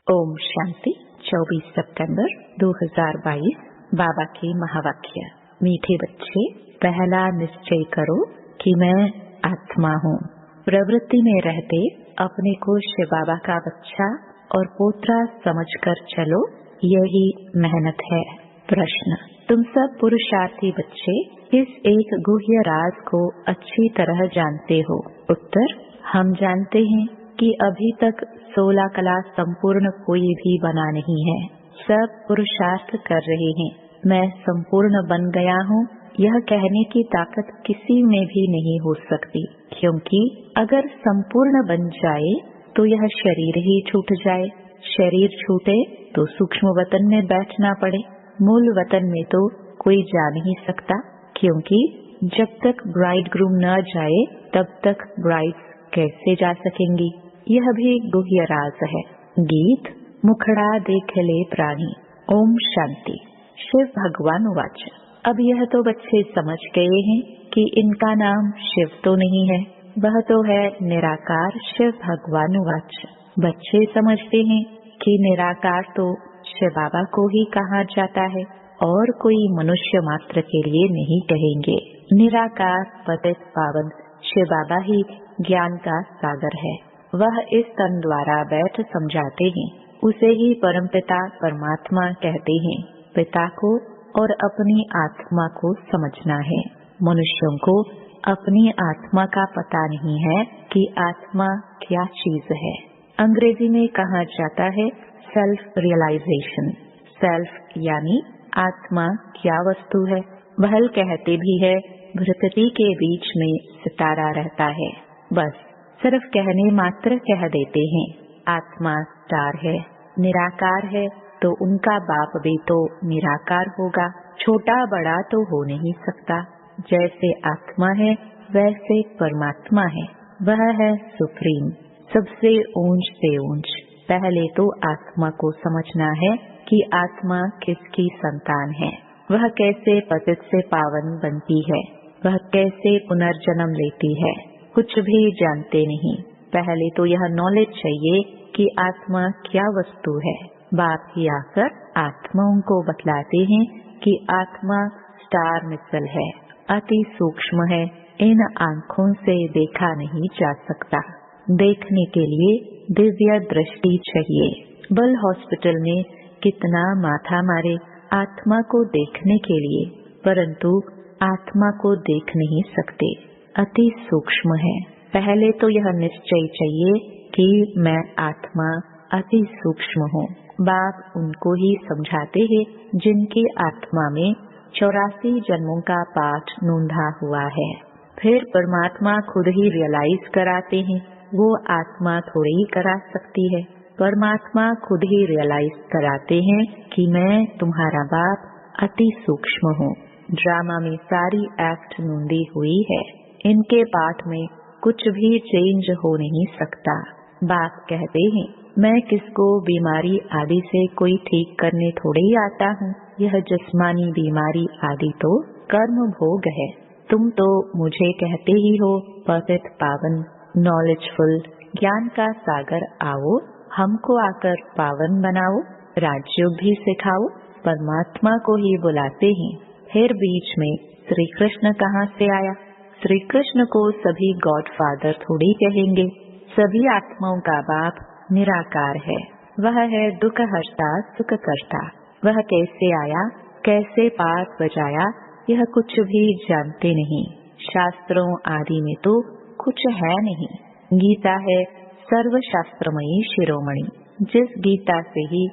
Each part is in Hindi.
ओम शांति। 24 सितंबर 2022 बाबा के महावाक्य। मीठे बच्चे, पहला निश्चय करो कि मैं आत्मा हूँ। प्रवृत्ति में रहते अपने को शिव बाबा का बच्चा और पोत्रा समझकर चलो, यही मेहनत है। प्रश्न: तुम सब पुरुषार्थी बच्चे इस एक गुह्य राज को अच्छी तरह जानते हो? उत्तर: हम जानते हैं कि अभी तक 16 कला संपूर्ण कोई भी बना नहीं है। सब पुरुषार्थ कर रहे हैं। मैं संपूर्ण बन गया हूँ, यह कहने की ताकत किसी में भी नहीं हो सकती, क्योंकि अगर संपूर्ण बन जाए तो यह शरीर ही छूट जाए। शरीर छूटे तो सूक्ष्म वतन में बैठना पड़े। मूल वतन में तो कोई जा नहीं सकता, क्योंकि जब तक ब्राइड ग्रूम न जाए तब तक ब्राइड्स कैसे जा सकेंगी। यह भी गुह्य राज है। गीत: मुखड़ा देख ले प्राणी। ओम शांति। शिव भगवान वाच। अब यह तो बच्चे समझ गए हैं कि इनका नाम शिव तो नहीं है, वह तो है निराकार शिव भगवान वाच। बच्चे समझते हैं कि निराकार तो शिव बाबा को ही कहा जाता है और कोई मनुष्य मात्र के लिए नहीं कहेंगे। निराकार पतित पावन शिव बाबा ही ज्ञान का सागर है। वह इस तन द्वारा बैठ समझाते हैं। उसे ही परमपिता परमात्मा कहते हैं। पिता को और अपनी आत्मा को समझना है। मनुष्यों को अपनी आत्मा का पता नहीं है कि आत्मा क्या चीज है। अंग्रेजी में कहा जाता है सेल्फ रियलाइजेशन। सेल्फ यानी आत्मा क्या वस्तु है। बहल कहते भी है प्रकृति के बीच में सितारा रहता है। बस सिर्फ कहने मात्र कह देते हैं। आत्मा स्टार है, निराकार है, तो उनका बाप भी तो निराकार होगा। छोटा बड़ा तो हो नहीं सकता। जैसे आत्मा है वैसे परमात्मा है। वह है सुप्रीम, सबसे ऊंच से ऊंच। पहले तो आत्मा को समझना है कि आत्मा किसकी संतान है, वह कैसे पतित से पावन बनती है, वह कैसे पुनर्जन्म लेती है। कुछ भी जानते नहीं। पहले तो यह नॉलेज चाहिए कि आत्मा क्या वस्तु है। बाप ही आकर आत्माओं को बतलाते हैं कि आत्मा स्टार मिसल है, अति सूक्ष्म है, इन आँखों से देखा नहीं जा सकता। देखने के लिए दिव्य दृष्टि चाहिए। बल हॉस्पिटल में कितना माथा मारे आत्मा को देखने के लिए, परंतु आत्मा को देख नहीं सकते। अति सूक्ष्म है। पहले तो यह निश्चय चाहिए कि मैं आत्मा अति सूक्ष्म हूँ। बाप उनको ही समझाते हैं जिनकी आत्मा में 84 जन्मों का पाठ नोंधा हुआ है। फिर परमात्मा खुद ही रियलाइज कराते हैं। वो आत्मा थोड़ी ही करा सकती है। परमात्मा खुद ही रियलाइज कराते हैं कि मैं तुम्हारा बाप अति सूक्ष्म हूँ। ड्रामा में सारी एक्ट नोंदी हुई है। इनके पाठ में कुछ भी चेंज हो नहीं सकता। बाप कहते हैं मैं किसको बीमारी आदि से कोई ठीक करने थोड़े ही आता हूँ। यह जिस्मानी बीमारी आदि तो कर्म भोग है। तुम तो मुझे कहते ही हो पतित पावन नॉलेजफुल ज्ञान का सागर आओ, हमको आकर पावन बनाओ, राजयोग भी सिखाओ। परमात्मा को ही बुलाते हैं। फिर बीच में श्री कृष्ण कहाँ से आया? श्री कृष्ण को सभी गॉड फादर थोड़ी कहेंगे। सभी आत्माओं का बाप निराकार है। वह है दुख हर्ता सुख करता। वह कैसे आया, कैसे पाठ बजाया, यह कुछ भी जानते नहीं। शास्त्रों आदि में तो कुछ है नहीं। गीता है सर्व शास्त्रमयी शिरोमणि। जिस गीता से ही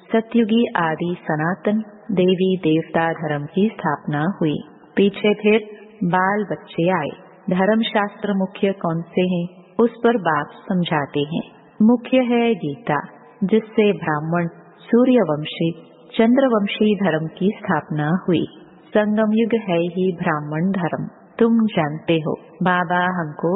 सतयुगी आदि सनातन देवी देवता धर्म की स्थापना हुई। पीछे फिर बाल बच्चे आए। धर्म शास्त्र मुख्य कौन से हैं, उस पर बाप समझाते हैं। मुख्य है गीता, जिससे ब्राह्मण सूर्यवंशी चंद्रवंशी धर्म की स्थापना हुई। संगम युग है ही ब्राह्मण धर्म। तुम जानते हो बाबा हमको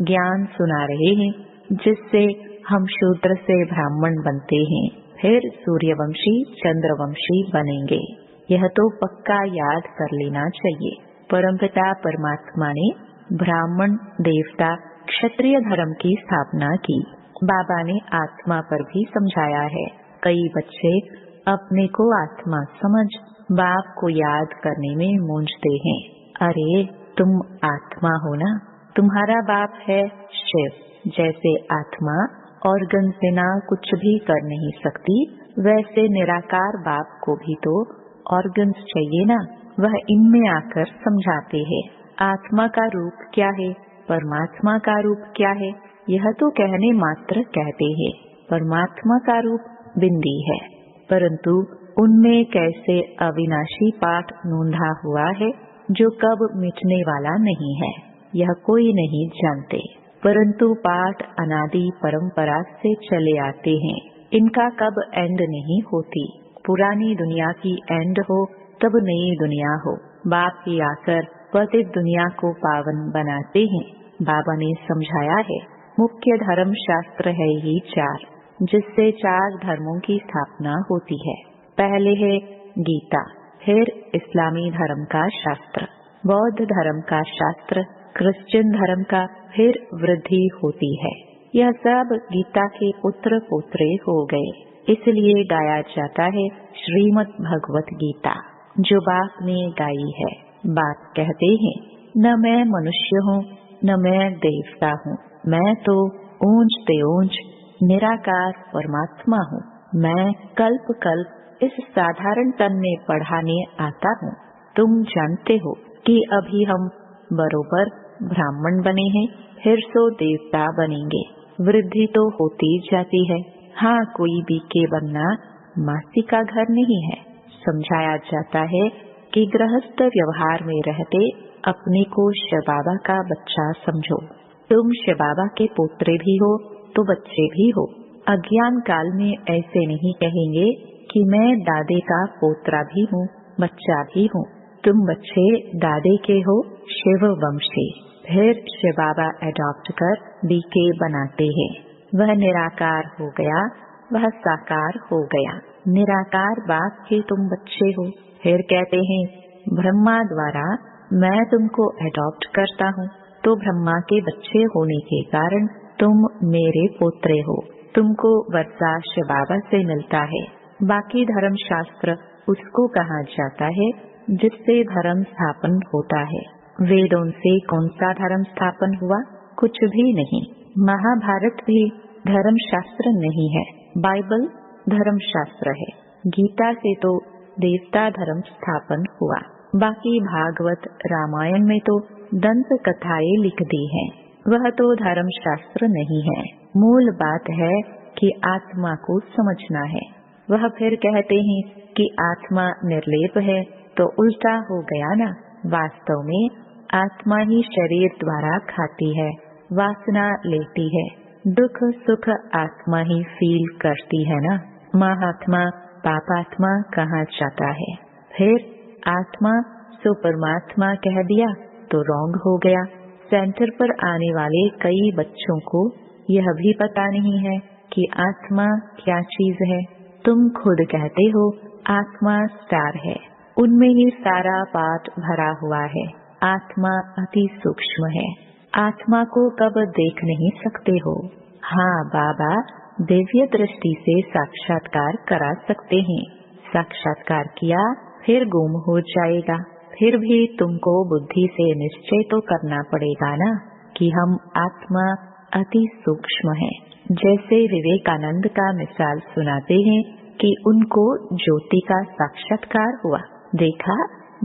ज्ञान सुना रहे हैं, जिससे हम शूद्र से ब्राह्मण बनते हैं, फिर सूर्यवंशी चंद्रवंशी बनेंगे। यह तो पक्का याद कर लेना चाहिए। परमपिता परमात्मा ने ब्राह्मण देवता क्षत्रिय धर्म की स्थापना की। बाबा ने आत्मा पर भी समझाया है। कई बच्चे अपने को आत्मा समझ बाप को याद करने में मूंझते हैं। अरे तुम आत्मा हो ना, तुम्हारा बाप है शिव। जैसे आत्मा ऑर्गन बिना कुछ भी कर नहीं सकती, वैसे निराकार बाप को भी तो ऑर्गन्स चाहिए ना। वह इनमें आकर समझाते हैं आत्मा का रूप क्या है, परमात्मा का रूप क्या है। यह तो कहने मात्र कहते हैं। परमात्मा का रूप बिंदी है, परंतु उनमें कैसे अविनाशी पाठ नूंधा हुआ है जो कब मिटने वाला नहीं है, यह कोई नहीं जानते। परंतु पाठ अनादि परंपरा से चले आते हैं, इनका कब एंड नहीं होती। पुरानी दुनिया की एंड हो तब नई दुनिया हो। बाप ही आकर पतित दुनिया को पावन बनाते हैं। बाबा ने समझाया है मुख्य धर्म शास्त्र है ही 4, जिससे 4 धर्मों की स्थापना होती है। पहले है गीता, फिर इस्लामी धर्म का शास्त्र, बौद्ध धर्म का शास्त्र, क्रिश्चियन धर्म का, फिर वृद्धि होती है। यह सब गीता के पुत्र पोत्रे हो गए, इसलिए गाया जाता है श्रीमद् भगवत गीता, जो बाप ने गाई है। बाप कहते हैं न मैं मनुष्य हूँ न मैं देवता हूँ, मैं तो ऊंच ते ऊंच निराकार परमात्मा हूँ। मैं कल्प कल्प इस साधारण तन में पढ़ाने आता हूँ। तुम जानते हो कि अभी हम बरोबर ब्राह्मण बने हैं, फिर सो देवता बनेंगे। वृद्धि तो होती जाती है। हाँ, कोई भी के बनना मासी का घर नहीं है। समझाया जाता है कि गृहस्थ व्यवहार में रहते अपने को शिव बाबा का बच्चा समझो। तुम शिव बाबा के पोत्रे भी हो तो बच्चे भी हो। अज्ञान काल में ऐसे नहीं कहेंगे कि मैं दादे का पोत्रा भी हूँ बच्चा भी हूँ। तुम बच्चे दादे के हो शिव वंशी। फिर शिव बाबा अडॉप्ट कर डीके बनाते हैं। वह निराकार हो गया, वह साकार हो गया। निराकार बाप के तुम बच्चे हो। फिर कहते हैं ब्रह्मा द्वारा मैं तुमको अडॉप्ट करता हूँ, तो ब्रह्मा के बच्चे होने के कारण तुम मेरे पोत्रे हो। तुमको वर्षा शिव बाबा से मिलता है। बाकी धर्म शास्त्र उसको कहा जाता है जिससे धर्म स्थापन होता है। वेदों से कौन सा धर्म स्थापन हुआ? कुछ भी नहीं। महाभारत भी धर्म शास्त्र नहीं है, बाइबल धर्म शास्त्र है। गीता से तो देवता धर्म स्थापन हुआ। बाकी भागवत रामायण में तो दंत कथाएं लिख दी हैं, वह तो धर्म शास्त्र नहीं है। मूल बात है कि आत्मा को समझना है। वह फिर कहते हैं कि आत्मा निर्लेप है, तो उल्टा हो गया ना। वास्तव में आत्मा ही शरीर द्वारा खाती है, वासना लेती है, दुख सुख आत्मा ही फील करती है ना। महात्मा पापात्मा कहा जाता है। फिर आत्मा सो परमात्मा कह दिया तो रॉन्ग हो गया। सेंटर पर आने वाले कई बच्चों को यह भी पता नहीं है कि आत्मा क्या चीज है। तुम खुद कहते हो आत्मा स्टार है, उनमें ही सारा पाठ भरा हुआ है। आत्मा अति सूक्ष्म है, आत्मा को कब देख नहीं सकते हो। हाँ, बाबा दिव्य दृष्टि से साक्षात्कार करा सकते हैं। साक्षात्कार किया फिर गुम हो जाएगा। फिर भी तुमको बुद्धि से निश्चय तो करना पड़ेगा ना कि हम आत्मा अति सूक्ष्म है। जैसे विवेकानंद का मिसाल सुनाते हैं कि उनको ज्योति का साक्षात्कार हुआ। देखा,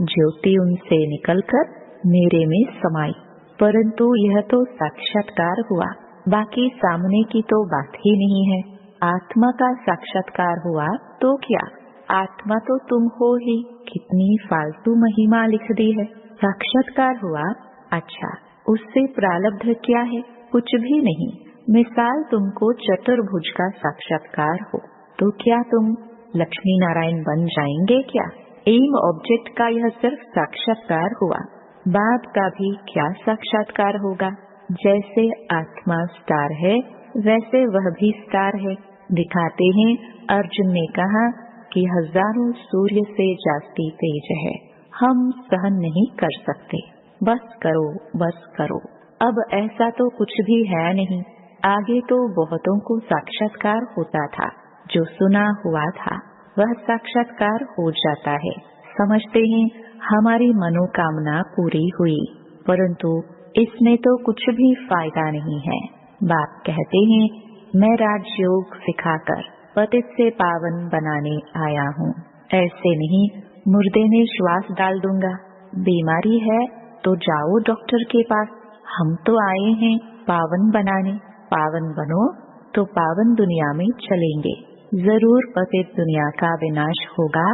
ज्योति उनसे निकलकर मेरे में समाई, परंतु यह तो साक्षात्कार हुआ, बाकी सामने की तो बात ही नहीं है। आत्मा का साक्षात्कार हुआ तो क्या? आत्मा तो तुम हो ही। कितनी फालतू महिमा लिख दी है। साक्षात्कार हुआ, अच्छा, उससे प्रारब्ध क्या है? कुछ भी नहीं। मिसाल तुमको चतुर्भुज का साक्षात्कार हो तो क्या तुम लक्ष्मी नारायण बन जाएंगे क्या? एम ऑब्जेक्ट का यह सिर्फ साक्षात्कार हुआ। बाप का भी क्या साक्षात्कार होगा? जैसे आत्मा स्टार है वैसे वह भी स्टार है। दिखाते हैं अर्जुन ने कहा कि हजारों सूर्य से जास्ती तेज है, हम सहन नहीं कर सकते। बस करो, बस करो। अब ऐसा तो कुछ भी है नहीं। आगे तो बहुतों को साक्षात्कार होता था, जो सुना हुआ था वह साक्षात्कार हो जाता है। समझते हैं हमारी मनोकामना पूरी हुई, परंतु इसमें तो कुछ भी फायदा नहीं है। बाप कहते हैं मैं राजयोग सिखाकर पतित से पावन बनाने आया हूँ। ऐसे नहीं मुर्दे में श्वास डाल दूंगा। बीमारी है तो जाओ डॉक्टर के पास। हम तो आए हैं पावन बनाने। पावन बनो तो पावन दुनिया में चलेंगे। जरूर पतित दुनिया का विनाश होगा,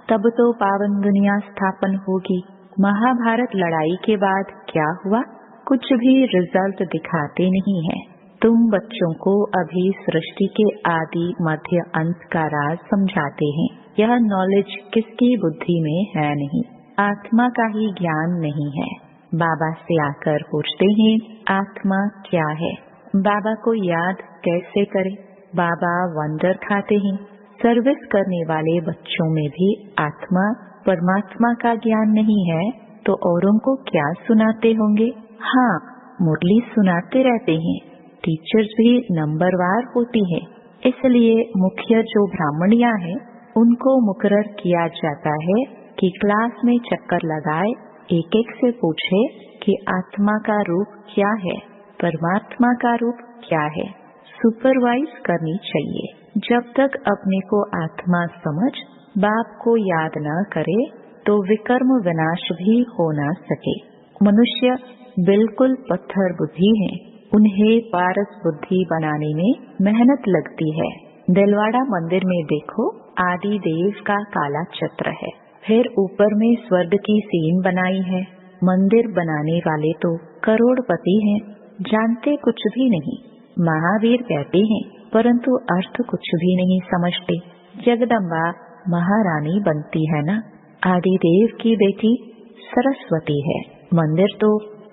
तब तो पावन दुनिया स्थापन होगी। महाभारत लड़ाई के बाद क्या हुआ? कुछ भी रिजल्ट दिखाते नहीं है। तुम बच्चों को अभी सृष्टि के आदि मध्य अंत का राज समझाते हैं। यह नॉलेज किसकी बुद्धि में है नहीं। आत्मा का ही ज्ञान नहीं है। बाबा से आकर पूछते हैं आत्मा क्या है? बाबा को याद कैसे करें? बाबा वंडर खाते हैं। सर्विस करने वाले बच्चों में भी आत्मा परमात्मा का ज्ञान नहीं है तो औरों को क्या सुनाते होंगे? हाँ, मुरली सुनाते रहते हैं। टीचर्स भी नंबरवार होती है, इसलिए मुख्य जो ब्राह्मणियां हैं उनको मुकर्रर किया जाता है कि क्लास में चक्कर लगाए, एक एक से पूछे कि आत्मा का रूप क्या है, परमात्मा का रूप क्या है। सुपरवाइज करनी चाहिए। जब तक अपने को आत्मा समझ बाप को याद न करे तो विकर्म विनाश भी हो न सके। मनुष्य बिल्कुल पत्थर बुद्धि है, उन्हें पारस बुद्धि बनाने में मेहनत लगती है। दिलवाड़ा मंदिर में देखो, आदि देव का काला छत्र है, फिर ऊपर में स्वर्ग की सीन बनाई है। मंदिर बनाने वाले तो करोड़पति हैं, जानते कुछ भी नहीं। महावीर कहते हैं परंतु अर्थ कुछ भी नहीं समझते। जगदम्बा महारानी बनती है ना। आदि देव की बेटी सरस्वती है। मंदिर तो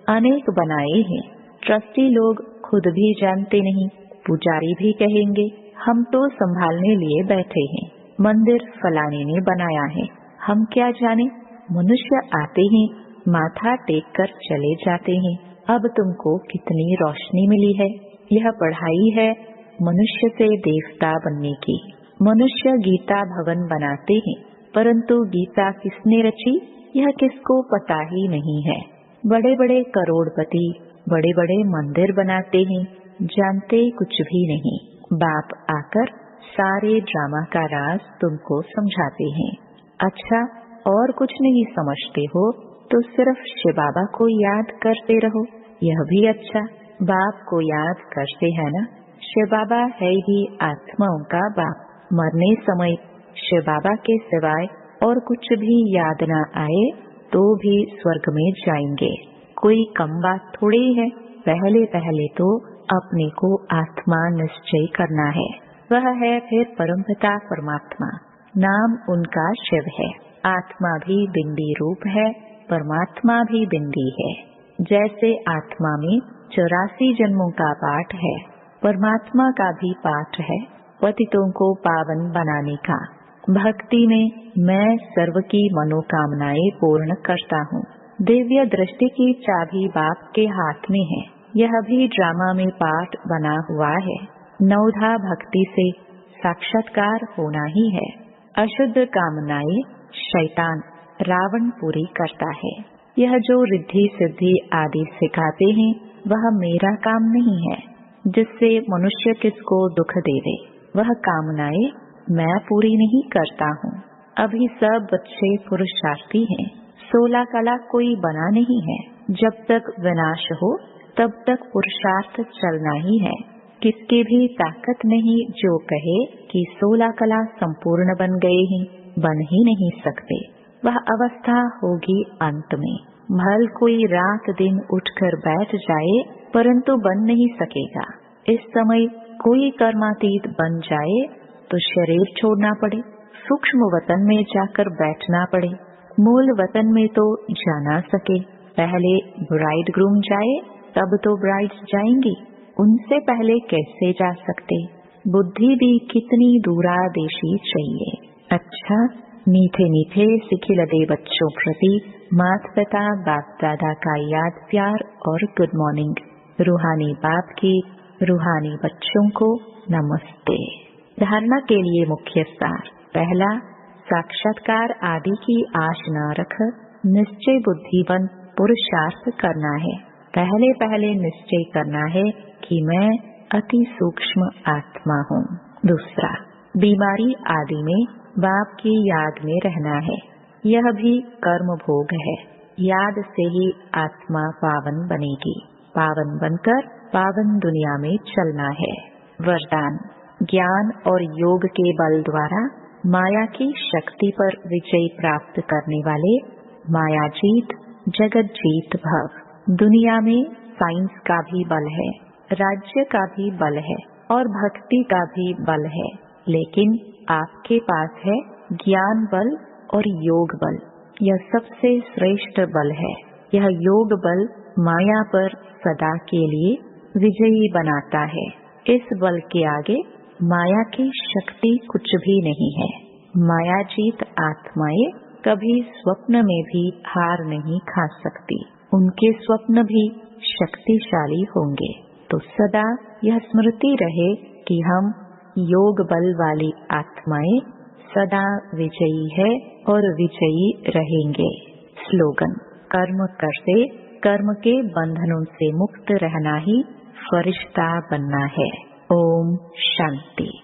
अनेक बनाए हैं, ट्रस्टी लोग खुद भी जानते नहीं। पुजारी भी कहेंगे हम तो संभालने लिए बैठे हैं, मंदिर फलाने ने बनाया है, हम क्या जाने। मनुष्य आते हैं, माथा टेक कर चले जाते हैं। अब तुमको कितनी रोशनी मिली है। यह पढ़ाई है मनुष्य से देवता बनने की। मनुष्य गीता भवन बनाते हैं, परंतु गीता किसने रची यह किसको पता ही नहीं है। बड़े बड़े करोड़पति बड़े बड़े मंदिर बनाते हैं, जानते कुछ भी नहीं। बाप आकर सारे ड्रामा का राज तुमको समझाते हैं। अच्छा, और कुछ नहीं समझते हो तो सिर्फ शिव बाबा को याद करते रहो, यह भी अच्छा। बाप को याद करते है ना। शिव बाबा है ही आत्माओं का बाप। मरने समय शिव बाबा के सिवाय और कुछ भी याद न आए तो भी स्वर्ग में जाएंगे। कोई कम बात थोड़ी है। पहले पहले तो अपने को आत्मा निश्चय करना है। वह है फिर परमपिता परमात्मा। नाम उनका शिव है। आत्मा भी बिंदी रूप है, परमात्मा भी बिंदी है। जैसे आत्मा में 84 जन्मों का पाठ है, परमात्मा का भी पाठ है पतितों को पावन बनाने का। भक्ति में मैं सर्व की मनोकामनाएं पूर्ण करता हूँ। दिव्य दृष्टि की चाबी बाप के हाथ में है। यह भी ड्रामा में पाठ बना हुआ है। नवधा भक्ति से साक्षात्कार होना ही है। अशुद्ध कामनाएं शैतान रावण पूरी करता है। यह जो रिद्धि सिद्धि आदि सिखाते हैं वह मेरा काम नहीं है, जिससे मनुष्य किसको दुख दे दे। वह कामनाएं मैं पूरी नहीं करता हूँ। अभी सब बच्चे पुरुषार्थी हैं, 16 कला कोई बना नहीं है। जब तक विनाश हो तब तक पुरुषार्थ चलना ही है। किसकी भी ताकत नहीं जो कहे कि 16 कला संपूर्ण बन गए हैं, बन ही नहीं सकते। वह अवस्था होगी अंत में। भल कोई रात दिन उठकर बैठ जाए परंतु बन नहीं सकेगा। इस समय कोई कर्मातीत बन जाए तो शरीर छोड़ना पड़े, सूक्ष्म वतन में जाकर बैठना पड़े। मूल वतन में तो जा ना सके। पहले ब्राइड ग्रूम जाए तब तो ब्राइड्स जाएंगी, उनसे पहले कैसे जा सकते। बुद्धि भी कितनी दूरादेशी चाहिए। अच्छा, मीठे मीठे सिखिलदे बच्चों प्रति माता पिता बाप दादा का याद प्यार और गुड मॉर्निंग। रूहानी बाप की रूहानी बच्चों को नमस्ते। धारणा के लिए मुख्य सार। पहला, साक्षात्कार आदि की आश न रख निश्चय बुद्धिवन पुरुषार्थ करना है। पहले पहले निश्चय करना है कि मैं अति सूक्ष्म आत्मा हूँ। दूसरा, बीमारी आदि में बाप की याद में रहना है। यह भी कर्म भोग है। याद से ही आत्मा पावन बनेगी। पावन बनकर पावन दुनिया में चलना है। वरदान, ज्ञान और योग के बल द्वारा माया की शक्ति पर विजय प्राप्त करने वाले माया जीत जगत जीत भव। दुनिया में साइंस का भी बल है, राज्य का भी बल है और भक्ति का भी बल है, लेकिन आपके पास है ज्ञान बल और योग बल। यह सबसे श्रेष्ठ बल है। यह योग बल माया पर सदा के लिए विजयी बनाता है। इस बल के आगे माया की शक्ति कुछ भी नहीं है। माया जीत आत्माएं कभी स्वप्न में भी हार नहीं खा सकती। उनके स्वप्न भी शक्तिशाली होंगे। तो सदा यह स्मृति रहे कि हम योग बल वाली आत्माएं सदा विजयी है और विजयी रहेंगे। स्लोगन, कर्म करते कर्म के बंधनों से मुक्त रहना ही फरिश्ता बनना है। ओम शांति।